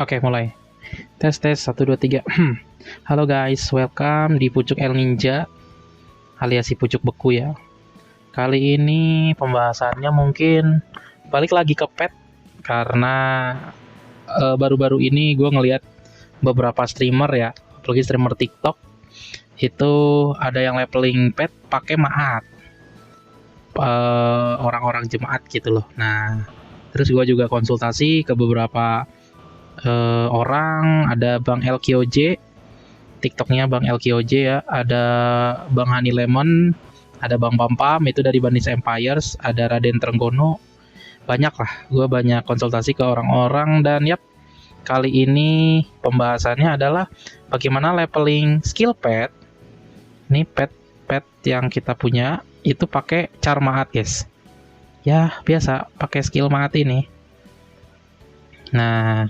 Oke, mulai. Tes tes 1 2 3. Halo guys, welcome di Pucuk El Ninja alias si Pucuk Beku ya. Kali ini pembahasannya mungkin balik lagi ke pet karena baru-baru ini gue ngelihat beberapa streamer ya, apalagi streamer TikTok itu ada yang leveling pet pakai maat, orang-orang jemaat gitu loh. Nah, terus gue juga konsultasi ke beberapa orang, ada Bang LKOJ, TikToknya Bang LKOJ ya, ada Bang Hani Lemon, ada Bang Pampam itu dari Banis Empires, ada Raden Trenggono, banyak lah. Gue banyak konsultasi ke orang-orang dan yap, kali ini pembahasannya adalah bagaimana leveling skill pet. Ini pet yang kita punya itu pakai char maat guys. Ya biasa pakai skill maat ini. Nah,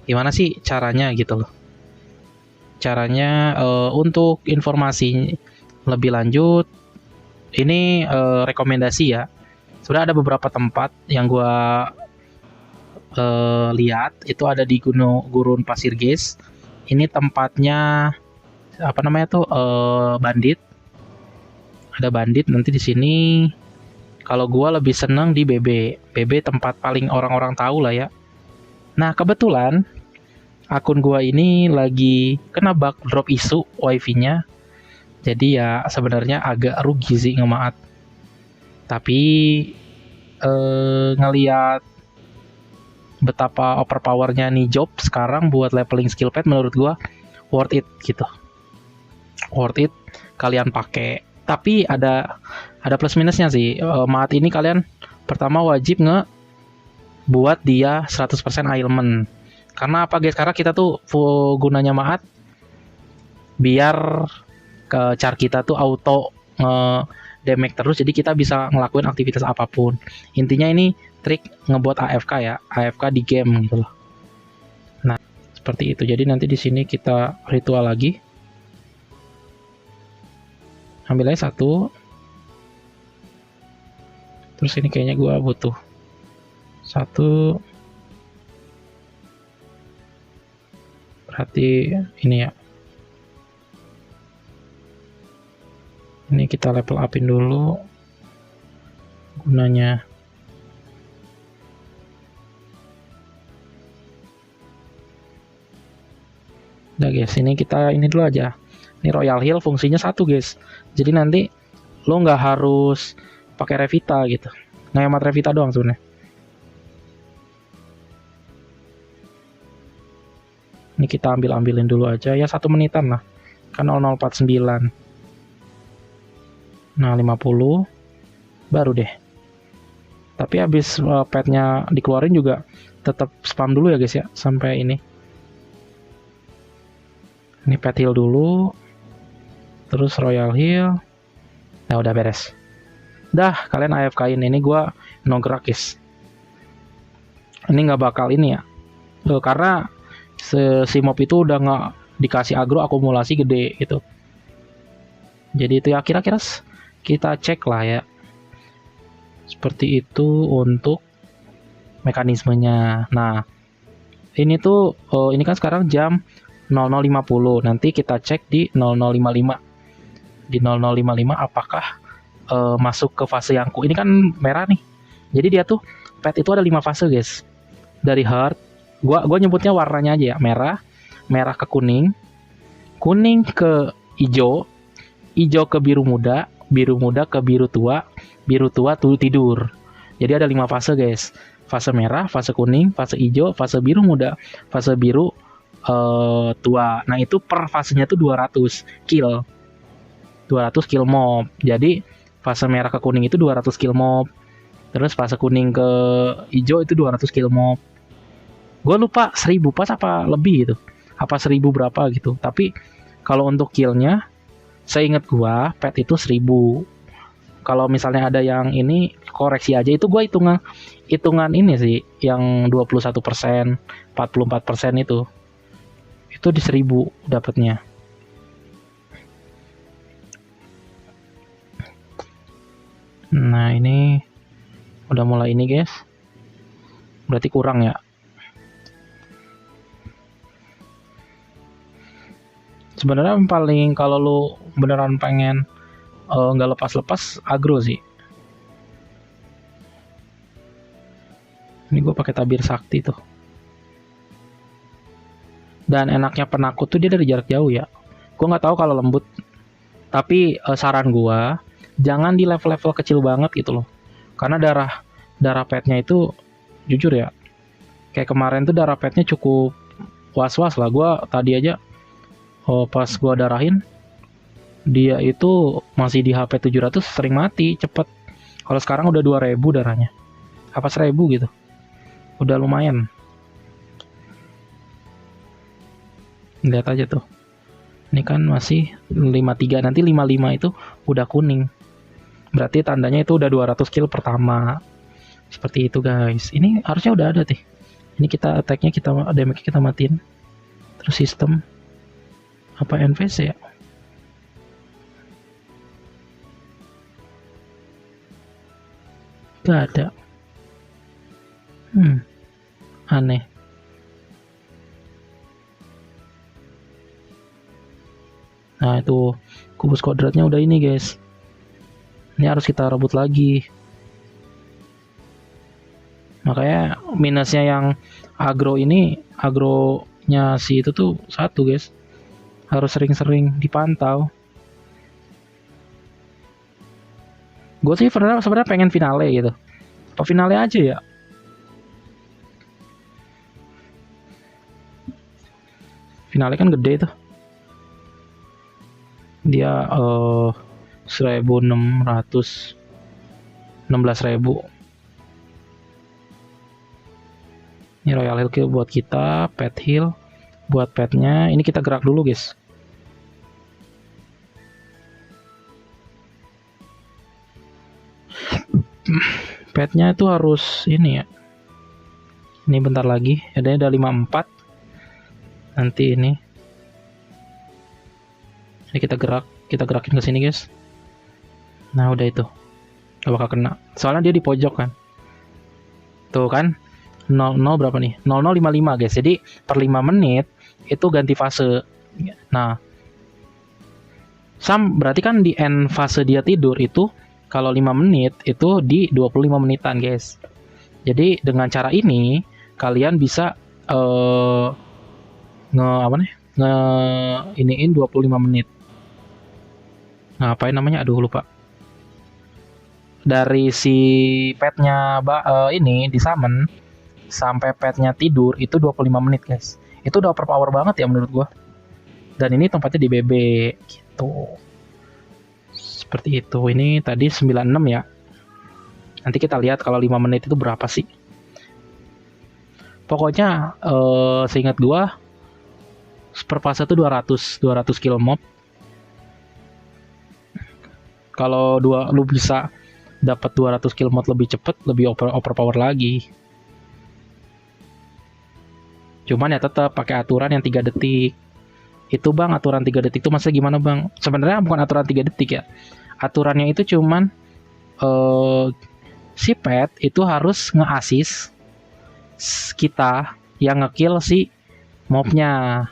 gimana sih caranya gitu loh? Caranya untuk informasi lebih lanjut, ini rekomendasi ya. Sudah ada beberapa tempat yang gua lihat itu ada di Gunung Gurun Pasir Ges. Ini tempatnya apa namanya tuh bandit. Ada bandit nanti di sini. Kalau gua lebih seneng di BB. BB tempat paling orang-orang tahu lah ya. Nah, kebetulan akun gua ini lagi kena bug drop isu wifi-nya. Jadi ya sebenarnya agak rugi sih ngemaat. Tapi ngelihat betapa overpowernya nih job sekarang buat leveling skill pet, menurut gua worth it gitu. Worth it kalian pakai. Tapi ada plus minusnya sih. Maat ini kalian pertama wajib buat dia 100% ailment. Karena apa guys? Karena kita tuh gunanya maat biar ke char kita tuh auto damage terus, jadi kita bisa ngelakuin aktivitas apapun. Intinya ini trik ngebuat AFK ya, AFK di game gitu loh. Nah, seperti itu. Jadi nanti di sini kita ritual lagi. Ambil aja satu. Terus ini kayaknya gua butuh satu. Berarti ini ya. Ini kita level upin dulu gunanya. Udah guys, ini kita ini dulu aja. Ini Royal Heal fungsinya satu guys. Jadi nanti lo nggak harus pakai Revita gitu. Ngehemat Revita doang sebenarnya. Ini kita ambilin dulu aja ya, 1 menitan lah. Kan 0049. Nah 50 baru deh. Tapi habis petnya dikeluarin juga tetap spam dulu ya guys ya, sampai ini. Ini pet heal dulu, terus Royal Heal. Nah udah beres. Dah kalian AFK-in. Ini gua no gerak guys. Ini nggak bakal ini ya, karena si mob itu udah nggak dikasih agro akumulasi gede gitu. Jadi itu ya, kira-kira kita cek lah ya. Seperti itu untuk mekanismenya. Nah, ini tuh ini kan sekarang jam 00.50. Nanti kita cek di 00.55. Di 00.55 apakah masuk ke fase yang ini kan merah nih. Jadi dia tuh pet itu ada 5 fase, guys. Dari hard, gua nyebutnya warnanya aja ya, merah, merah ke kuning, kuning ke hijau, hijau ke biru muda ke biru tua tuh tidur. Jadi ada 5 fase guys. Fase merah, fase kuning, fase hijau, fase biru muda, fase biru tua. Nah itu per fasenya tuh 200 kill. 200 kill mob. Jadi fase merah ke kuning itu 200 kill mob. Terus fase kuning ke hijau itu 200 kill mob. Gue lupa 1000 pas apa lebih gitu. Apa 1000 berapa gitu. Tapi kalau untuk killnya, seingat gua pet itu 1000. Kalau misalnya ada yang ini koreksi aja, itu gua hitungan ini sih yang 21%, 44% itu di 1000 dapatnya. Nah ini udah mulai ini guys, berarti kurang ya. Sebenarnya yang paling kalau lu beneran pengen nggak lepas-lepas agro sih. Ini gue pakai tabir sakti tuh. Dan enaknya penakut tuh dia dari jarak jauh ya. Gue nggak tahu kalau lembut. Tapi saran gue jangan di level-level kecil banget gitu loh. Karena darah petnya itu jujur ya. Kayak kemarin tuh darah petnya cukup was-was lah. Gue tadi aja pas gue darahin dia itu masih di HP 700 sering mati cepet. Kalau sekarang udah 2000 darahnya. Apa 1000 gitu. Udah lumayan. Lihat aja tuh. Ini kan masih 53, nanti 55 itu udah kuning. Berarti tandanya itu udah 200 kill pertama. Seperti itu guys. Ini harusnya udah ada deh. Ini kita attack-nya damage kita matiin. Terus sistem apa NVC ya? Gak ada. Aneh. Nah itu kubus kodratnya udah ini guys. Ini harus kita rebut lagi. Makanya minusnya yang agro ini, agronya si itu tuh satu guys. Harus sering-sering dipantau. Gue sih sebenarnya pengen finale gitu. Apa finale aja ya? Finale kan gede tuh. Dia 1600 16.000. Ini Royal Heal Kill buat kita, Pet Heal buat petnya. Ini kita gerak dulu guys. Petnya itu harus ini ya. Ini bentar lagi, adanya udah 54. Nanti ini kita gerakin ke sini guys. Nah udah itu, gak bakal kena. Soalnya dia di pojok kan. Tuh kan, 00 berapa nih? 0055 guys. Jadi per 5 menit itu ganti fase. Nah, berarti kan di end fase dia tidur itu kalau 5 menit itu di 25 menitan guys. Jadi dengan cara ini kalian bisa iniin 25 menit. Nah, apain namanya? Aduh lupa. Dari si petnya ini di summon sampai petnya tidur itu 25 menit guys. Itu udah overpower banget ya menurut gua. Dan ini tempatnya di BB gitu. Seperti itu. Ini tadi 96 ya. Nanti kita lihat kalau 5 menit itu berapa sih. Pokoknya seingat gua per fase itu 200 kill mob. Kalau lu bisa dapat 200 kill mob lebih cepet, lebih overpower lagi. Cuman ya tetap pakai aturan yang 3 detik. Itu bang, aturan 3 detik itu maksudnya gimana bang? Sebenarnya bukan aturan 3 detik ya. Aturannya itu cuman si pet itu harus nge-assist kita yang ngekill si mobnya.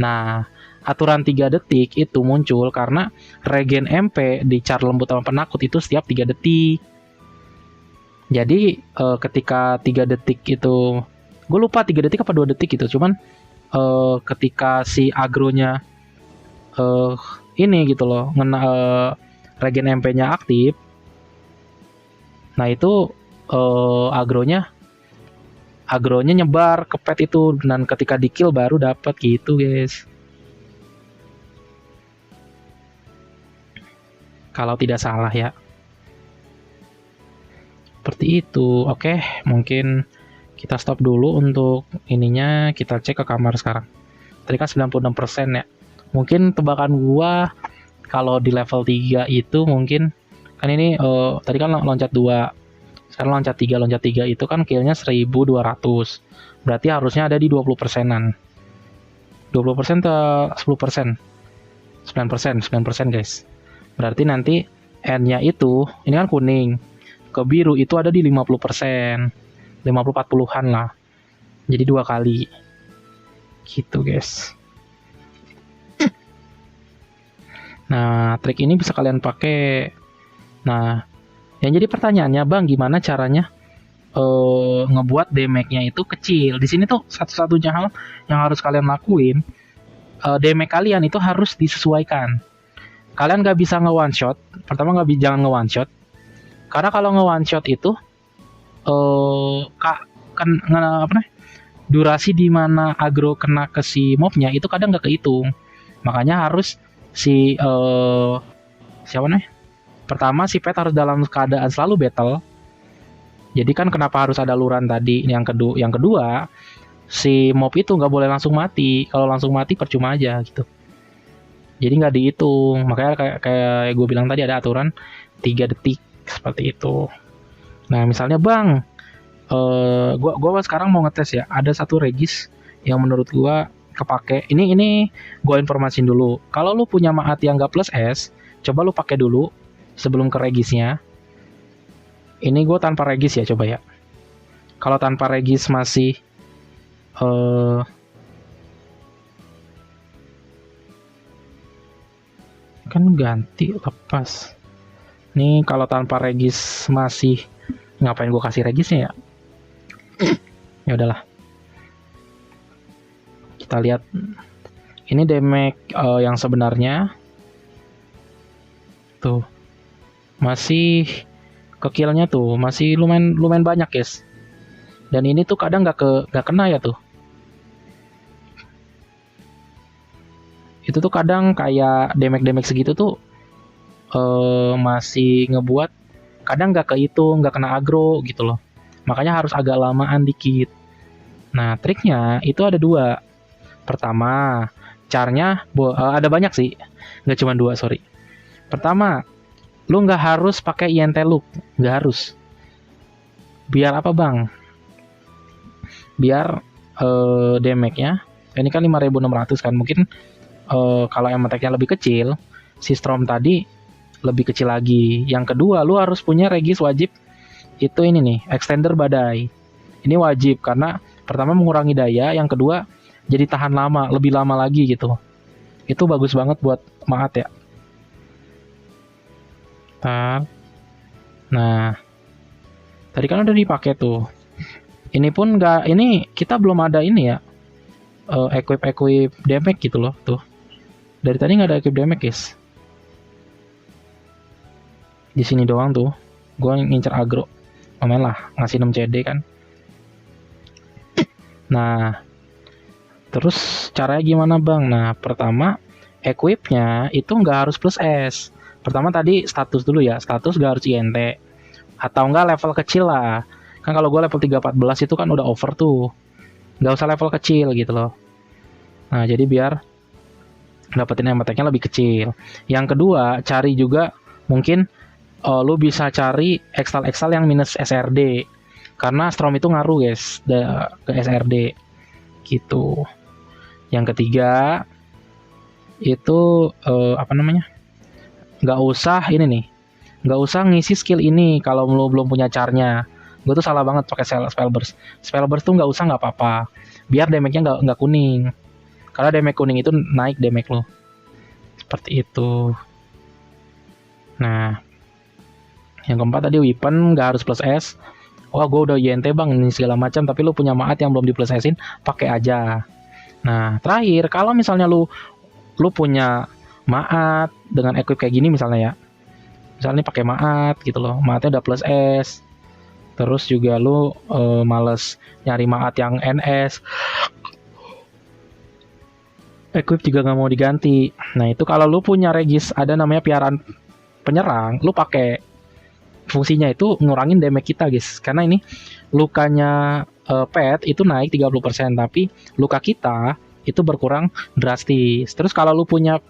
Nah, aturan 3 detik itu muncul karena regen MP di char lembut sama penakut itu setiap 3 detik. Jadi ketika 3 detik itu, gue lupa 3 detik apa 2 detik gitu, cuman ketika si agronya ini gitu loh, regen MP-nya aktif, nah itu agronya nyebar ke pet itu, dan ketika di kill baru dapat gitu guys. Kalau tidak salah ya. Seperti itu. Oke, mungkin kita stop dulu untuk ininya. Kita cek ke kamar sekarang. Tadi kan 96% ya. Mungkin tebakan gua kalau di level 3 itu mungkin kan ini tadi kan loncat 2. Sekarang loncat 3 itu kan killnya 1200. Berarti harusnya ada di 20%-an. 20% atau 10%? 9% guys. Berarti nanti N-nya itu, ini kan kuning, ke biru itu ada di 50%. 50-40-an lah. Jadi 2 kali. Gitu guys. Nah, trik ini bisa kalian pakai. Nah, yang jadi pertanyaannya, Bang, gimana caranya ngebuat damage-nya itu kecil? Di sini tuh satu-satunya hal yang harus kalian lakuin, damage kalian itu harus disesuaikan. Kalian nggak bisa nge-one shot. Pertama jangan nge-one shot. Karena kalau nge-one shot itu durasi di mana agro kena ke si mobnya itu kadang nggak kehitung. Makanya harus siapa nih? Pertama si pet harus dalam keadaan selalu battle. Jadi kan kenapa harus ada luran tadi? Yang kedua, si mob itu nggak boleh langsung mati. Kalau langsung mati percuma aja gitu. Jadi nggak dihitung. Makanya kayak gue bilang tadi ada aturan 3 detik seperti itu. Nah misalnya Bang, gua sekarang mau ngetes ya. Ada satu regis yang menurut gua kepake. Ini gua informasin dulu. Kalau lu punya maat yang nggak plus S, coba lu pakai dulu sebelum ke regisnya. Ini gua tanpa regis ya, coba ya. Kalau tanpa regis masih kan ganti lepas. Nih kalau tanpa regis masih, ngapain gua kasih regisnya ya? Ya udahlah. Kita lihat ini damage yang sebenarnya tuh masih kekilnya tuh masih lumayan banyak guys. Dan ini tuh kadang nggak kena ya tuh. Itu tuh kadang kayak damage segitu tuh masih ngebuat kadang nggak kehitung, nggak kena agro gitu loh. Makanya harus agak lamaan dikit. Nah triknya itu ada 2. Pertama, caranya ada banyak sih, nggak cuma 2, sorry. Pertama, lu nggak harus pakai INT look, nggak harus. Biar apa Bang? Biar damage-nya, ini kan 5.600 kan, mungkin kalau MTK-nya lebih kecil, si Storm tadi lebih kecil lagi. Yang kedua, lu harus punya regis wajib, itu ini nih, extender badai. Ini wajib, karena pertama mengurangi daya, yang kedua jadi tahan lama, lebih lama lagi gitu. Itu bagus banget buat maat ya. Nah, tadi kan udah dipakai tuh. Ini pun nggak, ini kita belum ada ini ya, equip damage gitu loh tuh. Dari tadi nggak ada equip damage guys. Di sini doang tuh. Gua ngincer agro. Lumayan lah, ngasih 6 CD kan. Nah, terus caranya gimana Bang? Nah, pertama equipnya itu nggak harus plus S. Pertama tadi status dulu ya, status nggak harus INT. Atau nggak level kecil lah. Kan kalau gue level 314 itu kan udah over tuh. Nggak usah level kecil gitu loh. Nah, jadi biar dapetin MTK-nya lebih kecil. Yang kedua, cari juga mungkin lu bisa cari Excel yang minus SRD. Karena Storm itu ngaruh guys ke SRD gitu. Yang ketiga itu nggak usah ini nih, nggak usah ngisi skill ini kalau lu belum punya carnya. Gue tuh salah banget pakai spellburst tuh nggak usah, nggak apa-apa, biar damage-nya nggak kuning. Karena damage kuning itu naik damage lo seperti itu. Nah, yang keempat tadi weapon nggak harus plus S. Wah, gue udah YNT Bang ini segala macam, tapi lu punya maat yang belum di plus S-in, pakai aja. Nah, terakhir kalau misalnya lu punya maat dengan equip kayak gini misalnya ya. Misalnya pakai maat gitu loh. Maatnya udah plus S. Terus juga lu males nyari maat yang NS. Equip juga nggak mau diganti. Nah, itu kalau lu punya regis ada namanya piaraan penyerang, lu pakai. Fungsinya itu ngurangin damage kita guys. Karena ini lukanya pet itu naik 30%, tapi luka kita itu berkurang drastis. Terus kalau lu punya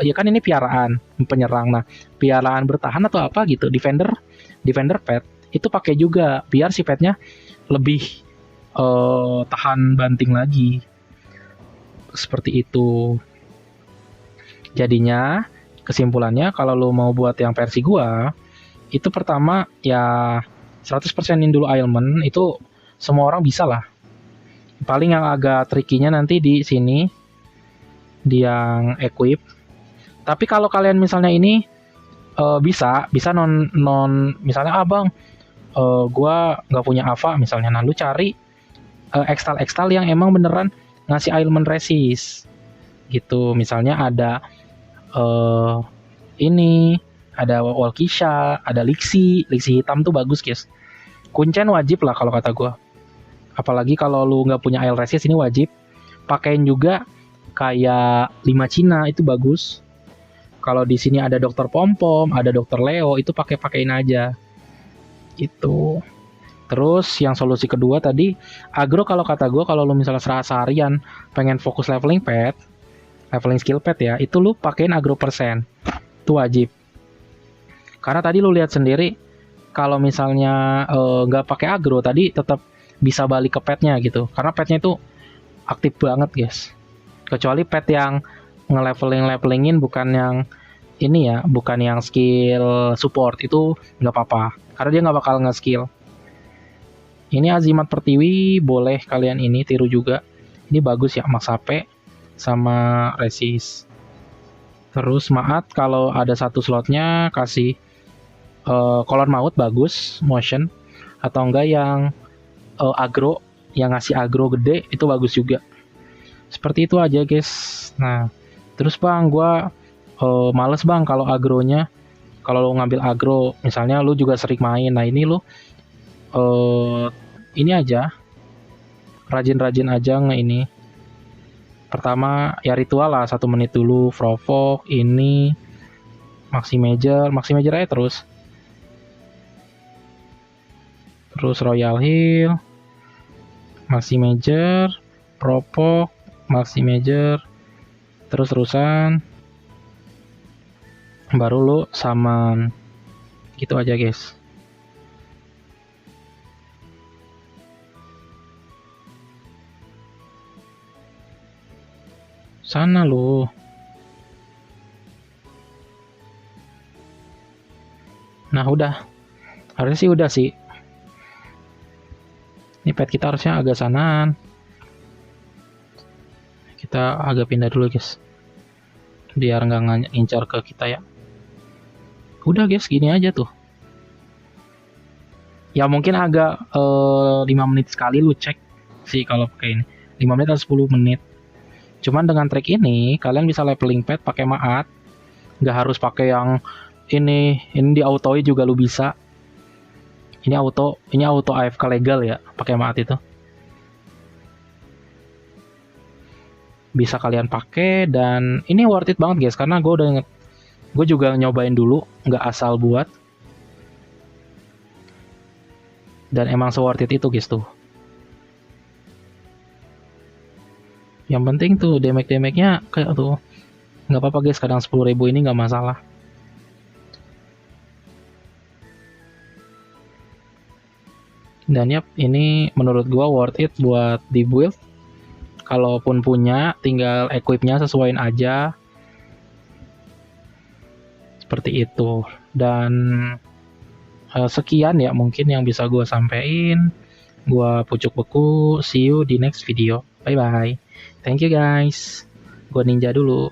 ya kan ini piaraan penyerang. Nah, piaraan bertahan atau apa gitu, defender pet itu pakai juga biar si petnya lebih tahan banting lagi. Seperti itu. Jadinya kesimpulannya kalau lu mau buat yang versi gua, itu pertama ya 100%in dulu ailment, itu semua orang bisa lah. Paling yang agak tricky-nya nanti di sini di yang equip. Tapi kalau kalian misalnya ini bisa non misalnya abang, gua nggak punya Ava misalnya, nah lu cari ekstal yang emang beneran ngasih ailment resist gitu. Misalnya ada eh ini ada Walkisha, ada Lixi hitam tuh bagus guys. Kuncen wajib lah kalau kata gua. Apalagi kalau lu nggak punya ail resist ini wajib. Pakein juga kayak 5 Cina itu bagus. Kalau di sini ada Dokter Pompom, ada Dokter Leo, itu pakein aja. Itu. Terus yang solusi kedua tadi, agro kalau kata gue kalau lu misalnya seharian pengen fokus leveling pet, leveling skill pet ya, itu lu pakein agro persen. Itu wajib. Karena tadi lu lihat sendiri kalau misalnya nggak pakai agro tadi tetap bisa balik ke petnya gitu. Karena petnya itu aktif banget guys. Kecuali pet yang nge-levelingin bukan yang ini ya, bukan yang skill support, itu nggak apa-apa. Karena dia nggak bakal nge-skill. Ini Azimat Pertiwi boleh kalian ini tiru juga. Ini bagus ya, Max HP sama resist. Terus Maat kalau ada satu slotnya kasih kolon maut bagus, motion. Atau enggak yang agro, yang ngasih agro gede itu bagus juga. Seperti itu aja guys. Nah, terus bang, gua males bang kalau agronya. Kalau lo ngambil agro, misalnya lu juga sering main. Nah ini lu ini aja, rajin-rajin aja ini. Pertama ya ritual lah 1 menit dulu, provoke ini, maxi major aja terus royal heal, maxi major, provoke, maxi major, terus-terusan baru lo summon. Gitu aja guys. Sana lo. Nah udah, harusnya sih udah sih. Ini pet kita harusnya agak sanaan. Kita agak pindah dulu guys, biar nggak ngincar ke kita ya. Udah guys, gini aja tuh. Ya mungkin agak 5 menit sekali lu cek sih kalau pakai ini. 5 menit atau 10 menit. Cuman dengan trik ini kalian bisa leveling pet pakai Maat. Nggak harus pakai yang ini di autoi juga lu bisa. Ini auto AFK legal ya, pakai Maat itu. Bisa kalian pakai dan ini worth it banget guys, karena gue juga nyobain dulu, nggak asal buat. Dan emang se-worth it itu guys tuh. Yang penting tuh damage-nya kayak tuh. Nggak apa-apa guys, kadang 10.000 ini nggak masalah. Dan yap, ini menurut gua worth it buat di build. Kalaupun punya, tinggal equipnya sesuaiin aja. Seperti itu. Dan sekian ya mungkin yang bisa gua sampein. Gua Pucuk Beku, see you di next video. Bye bye. Thank you guys. Gua Ninja dulu.